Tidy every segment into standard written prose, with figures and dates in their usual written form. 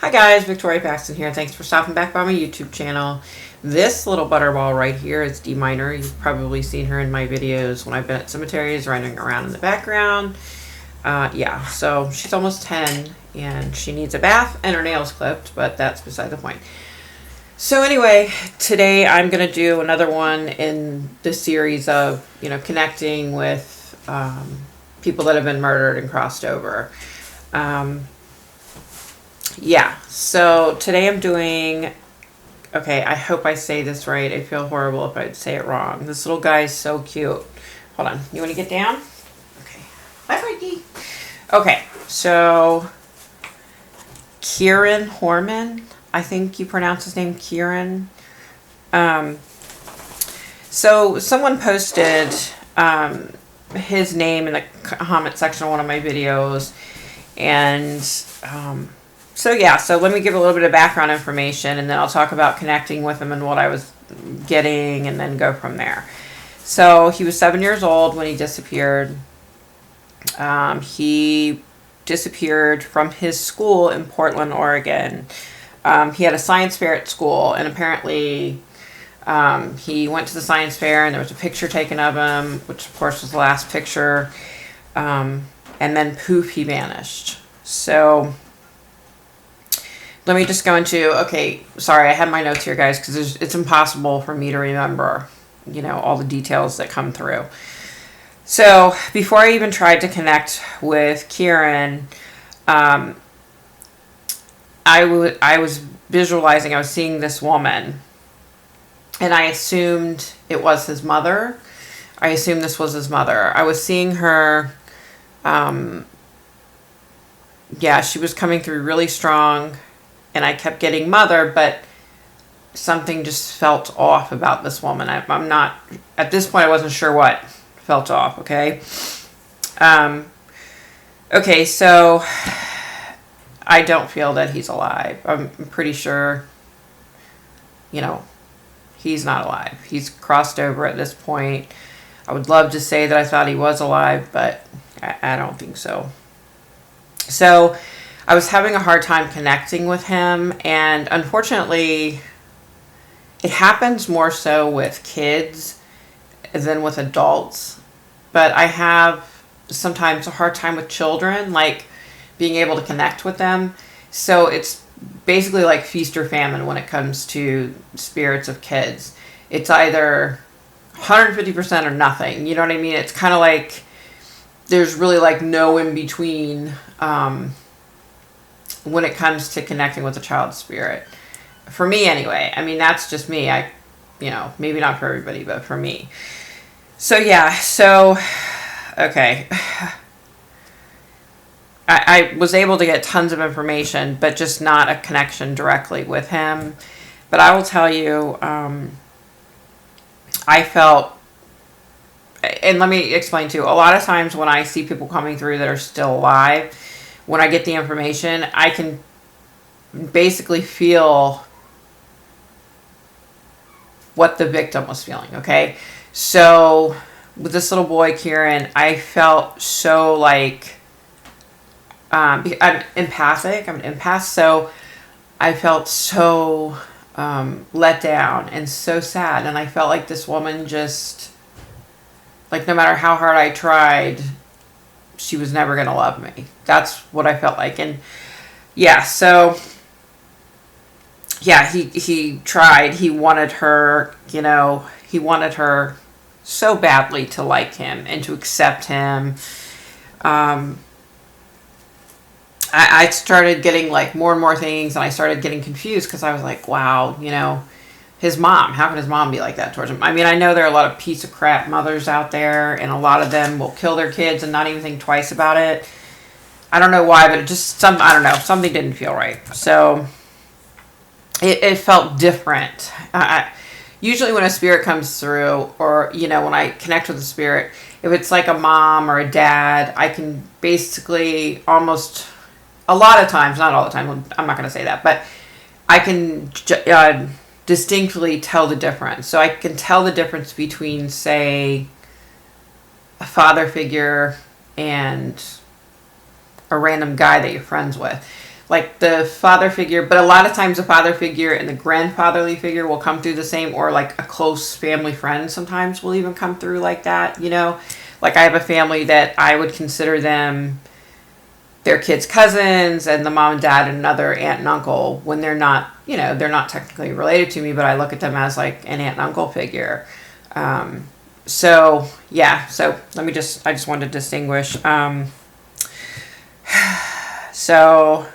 Hi guys, Victoria Paxton here. Thanks for stopping back by my YouTube channel. This little butterball right here is D Minor. You've probably seen her in my videos when I've been at cemeteries, running around in the background. Yeah, so she's almost 10 and she needs a bath and her nails clipped, but that's beside the point. So anyway, today I'm going to do another one in this series of, connecting with people that have been murdered and crossed over. Yeah, so today I'm doing, okay, I hope I say this right. I feel horrible if I say it wrong. This little guy is so cute. Hold on, you want to get down? Okay. Bye, Frankie. Okay, so Kyron Horman, I think you pronounce his name Kyron. So someone posted his name in the comment section of one of my videos, and so let me give a little bit of background information, and then I'll talk about connecting with him and what I was getting, and then go from there. So he was 7 years old when he disappeared. He disappeared from his school in Portland, Oregon. He had a science fair at school, and apparently he went to the science fair, and there was a picture taken of him, which of course was the last picture, and then poof, he vanished. So let me just go into, okay, sorry, I have my notes here, guys, because it's impossible for me to remember, all the details that come through. So before I even tried to connect with Kyron, I was visualizing, I was seeing this woman, and I assumed it was his mother. I assumed this was his mother. I was seeing her, she was coming through really strong, and I kept getting mother, but something just felt off about this woman. I'm not, at this point, I wasn't sure what felt off, okay? Okay, so I don't feel that he's alive. I'm pretty sure, he's not alive. He's crossed over at this point. I would love to say that I thought he was alive, but I don't think so. So I was having a hard time connecting with him, and unfortunately, it happens more so with kids than with adults. But I have sometimes a hard time with children, like being able to connect with them. So it's basically like feast or famine when it comes to spirits of kids. It's either 150% or nothing. You know what I mean? It's kind of like there's really like no in between when it comes to connecting with a child's spirit. For me anyway. I mean, that's just me. Maybe not for everybody, but for me. So okay. I was able to get tons of information, but just not a connection directly with him. But I will tell you, I felt, and let me explain too, a lot of times when I see people coming through that are still alive, when I get the information, I can basically feel what the victim was feeling, okay? So with this little boy, Kyron, I felt so like, I'm empathic, I'm an empath, so I felt so let down and so sad, and I felt like this woman just, like, no matter how hard I tried, she was never going to love me. That's what I felt like. And he tried. He wanted her, he wanted her so badly to like him and to accept him. I started getting like more and more things, and I started getting confused because I was like, wow, his mom, how can his mom be like that towards him? I mean, I know there are a lot of piece of crap mothers out there, and a lot of them will kill their kids and not even think twice about it. I don't know why, but it just, I don't know, something didn't feel right. So it felt different. Usually when a spirit comes through, or, when I connect with a spirit, if it's like a mom or a dad, I can basically almost, a lot of times, not all the time, I'm not going to say that, but I can distinctly tell the difference. So I can tell the difference between, say, a father figure and a random guy that you're friends with. like the father figure, but a lot of times the father figure and the grandfatherly figure will come through the same, or like a close family friend sometimes will even come through like that, you know? Like I have a family that I would consider them their kids' cousins, and the mom and dad and another aunt and uncle, when they're not, you know, they're not technically related to me, but I look at them as like an aunt and uncle figure. So yeah, so I just wanted to distinguish. So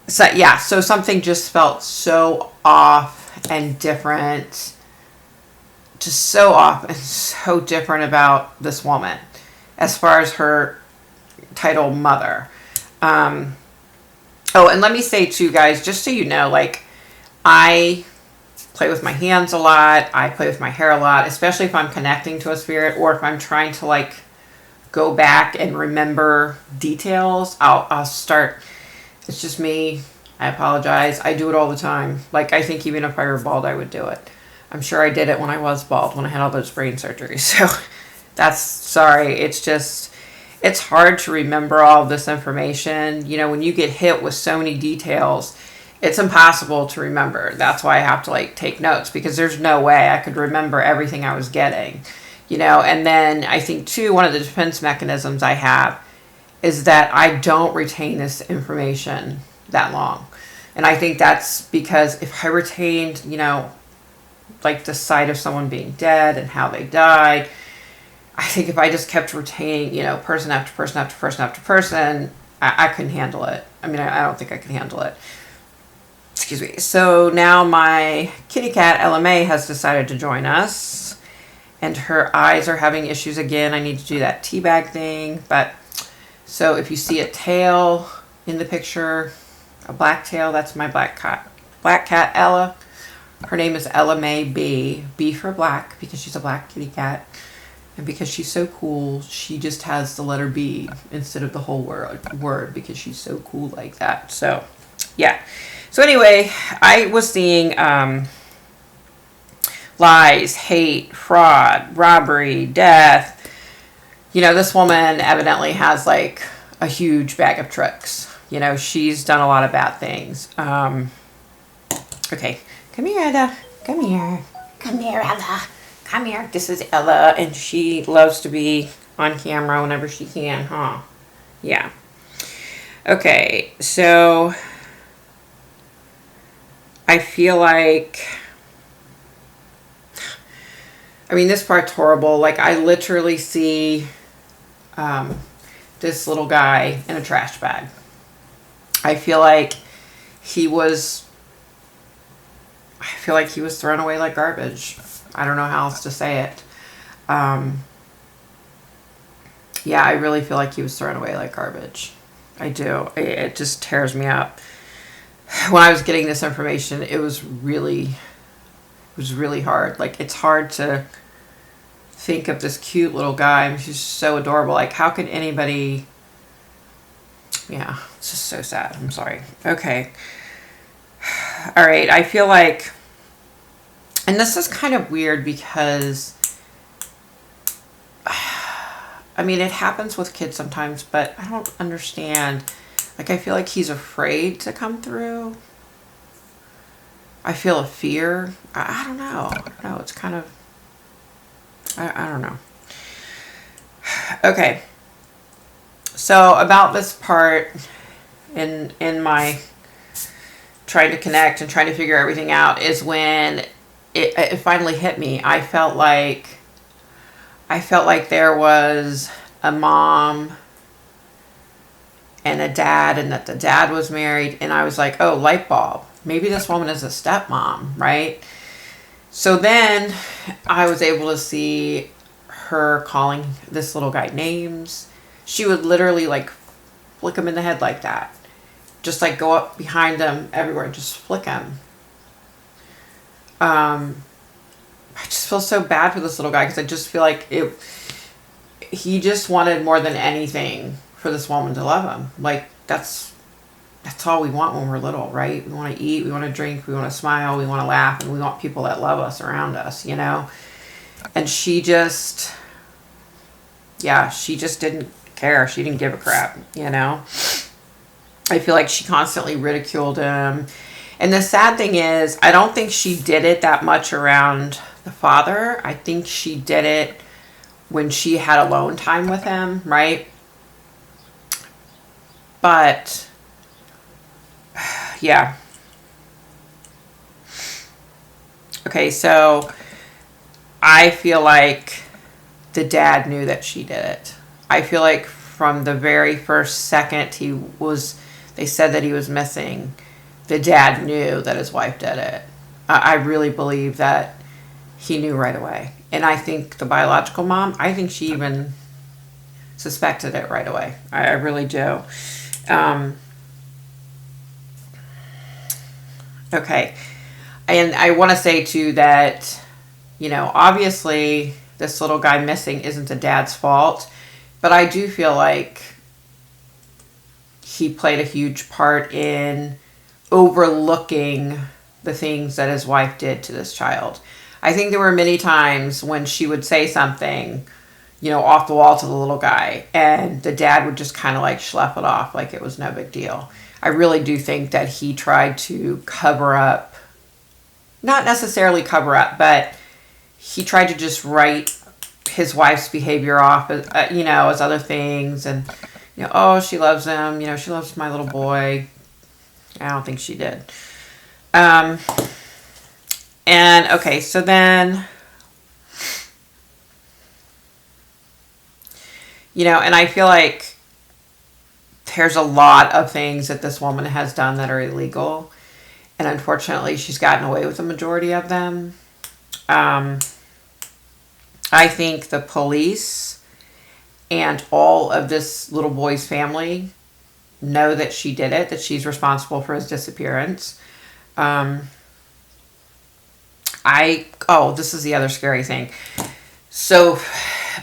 yeah, so something just felt so off and different, just so off and so different about this woman as far as her title mother. Oh, and let me say too, guys, just so you know, like I play with my hands a lot. I play with my hair a lot, especially if I'm connecting to a spirit or if I'm trying to like go back and remember details. I'll start. It's just me. I apologize. I do it all the time. Like I think even if I were bald, I would do it. I'm sure I did it when I was bald, when I had all those brain surgeries. So that's sorry. It's just, it's hard to remember all of this information. You know, when you get hit with so many details, it's impossible to remember. That's why I have to like take notes, because there's no way I could remember everything I was getting, you know. And then I think too, one of the defense mechanisms I have is that I don't retain this information that long. And I think that's because if I retained, you know, like the sight of someone being dead and how they died, I think if I just kept retaining, you know, person after person after person after person, I couldn't handle it. I mean, I don't think I could handle it. Excuse me. So now my kitty cat, LMA, has decided to join us. And her eyes are having issues again. I need to do that teabag thing. But so if you see a tail in the picture, a black tail, that's my black cat. Black cat, Ella. Her name is Ella May B. B for black, because she's a black kitty cat. And because she's so cool, she just has the letter B instead of the whole word, because she's so cool like that. So, yeah. So anyway, I was seeing lies, hate, fraud, robbery, death. You know, this woman evidently has like a huge bag of tricks. You know, she's done a lot of bad things. Okay, come here, Ella. Come here. Come here, Ella. Come here. This is Ella, and she loves to be on camera whenever she can, huh? Yeah. Okay, so I feel like, I mean, this part's horrible. Like, I literally see this little guy in a trash bag. I feel like he was thrown away like garbage. I don't know how else to say it. Yeah, I really feel like he was thrown away like garbage. I do. It just tears me up. When I was getting this information, it was really hard. Like, it's hard to think of this cute little guy. I mean, he's so adorable. Like, how could anybody... Yeah, it's just so sad. I'm sorry. Okay. All right, I feel like... And this is kind of weird because... I mean, it happens with kids sometimes, but I don't understand. Like, I feel like he's afraid to come through. I feel a fear. I don't know. No, it's kind of... I don't know. Okay. So, about this part in my trying to connect and trying to figure everything out is when it finally hit me. I felt like there was a mom and a dad, and that the dad was married, and I was like, oh, light bulb. Maybe this woman is a stepmom, right? So then I was able to see her calling this little guy names. She would literally like flick him in the head like that. Just like go up behind him everywhere and just flick him. I just feel so bad for this little guy, because I just feel like he just wanted more than anything for this woman to love him. Like, that's all we want when we're little, right? We want to eat, we want to drink, we want to smile, we want to laugh, and we want people that love us around us, you know? And she just didn't care. She didn't give a crap, you know? I feel like she constantly ridiculed him. And the sad thing is, I don't think she did it that much around the father. I think she did it when she had alone time with him, right? But, yeah. Okay, so I feel like the dad knew that she did it. I feel like from the very first second they said that he was missing, the dad knew that his wife did it. I really believe that he knew right away. And I think the biological mom, I think she even suspected it right away. I really do. Okay. And I want to say, too, that, obviously this little guy missing isn't the dad's fault. But I do feel like he played a huge part in overlooking the things that his wife did to this child. I think there were many times when she would say something, off the wall to the little guy, and the dad would just kind of like schlep it off like it was no big deal. I really do think that he tried to cover up, not necessarily cover up, but he tried to just write his wife's behavior off, as other things. And, oh, she loves him. She loves my little boy. I don't think she did. And, okay, so then, and I feel like there's a lot of things that this woman has done that are illegal. And unfortunately, she's gotten away with the majority of them. I think the police and all of this little boy's family know that she did it, that she's responsible for his disappearance. This is the other scary thing. So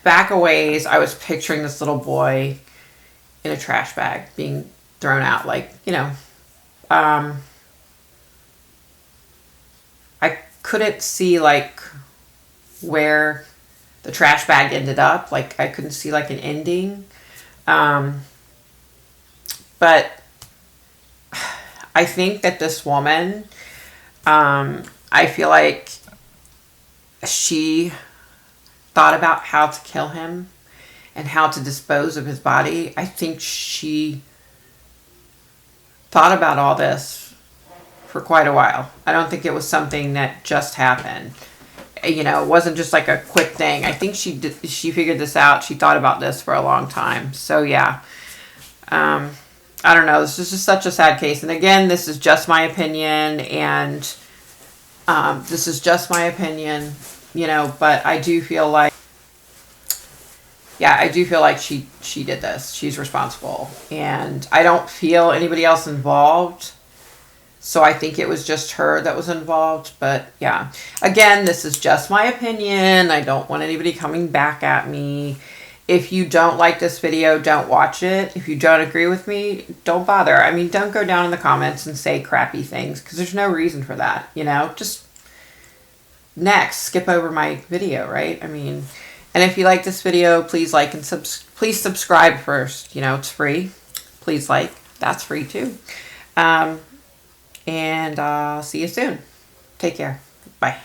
back a ways, I was picturing this little boy in a trash bag being thrown out. I couldn't see where the trash bag ended up. I couldn't see an ending. But I think that this woman, I feel like she thought about how to kill him and how to dispose of his body. I think she thought about all this for quite a while. I don't think it was something that just happened. It wasn't just a quick thing. I think she figured this out. She thought about this for a long time. So yeah. I don't know. This is just such a sad case. And again, this is just my opinion. And this is just my opinion, but I do feel like, she did this. She's responsible. And I don't feel anybody else involved. So I think it was just her that was involved. But yeah, again, this is just my opinion. I don't want anybody coming back at me. If you don't like this video, don't watch it. If you don't agree with me, don't bother. I mean, don't go down in the comments and say crappy things, because there's no reason for that, Just next, skip over my video, right? I mean, and if you like this video, please like and please subscribe first. It's free. Please like. That's free too. And I'll see you soon. Take care. Bye.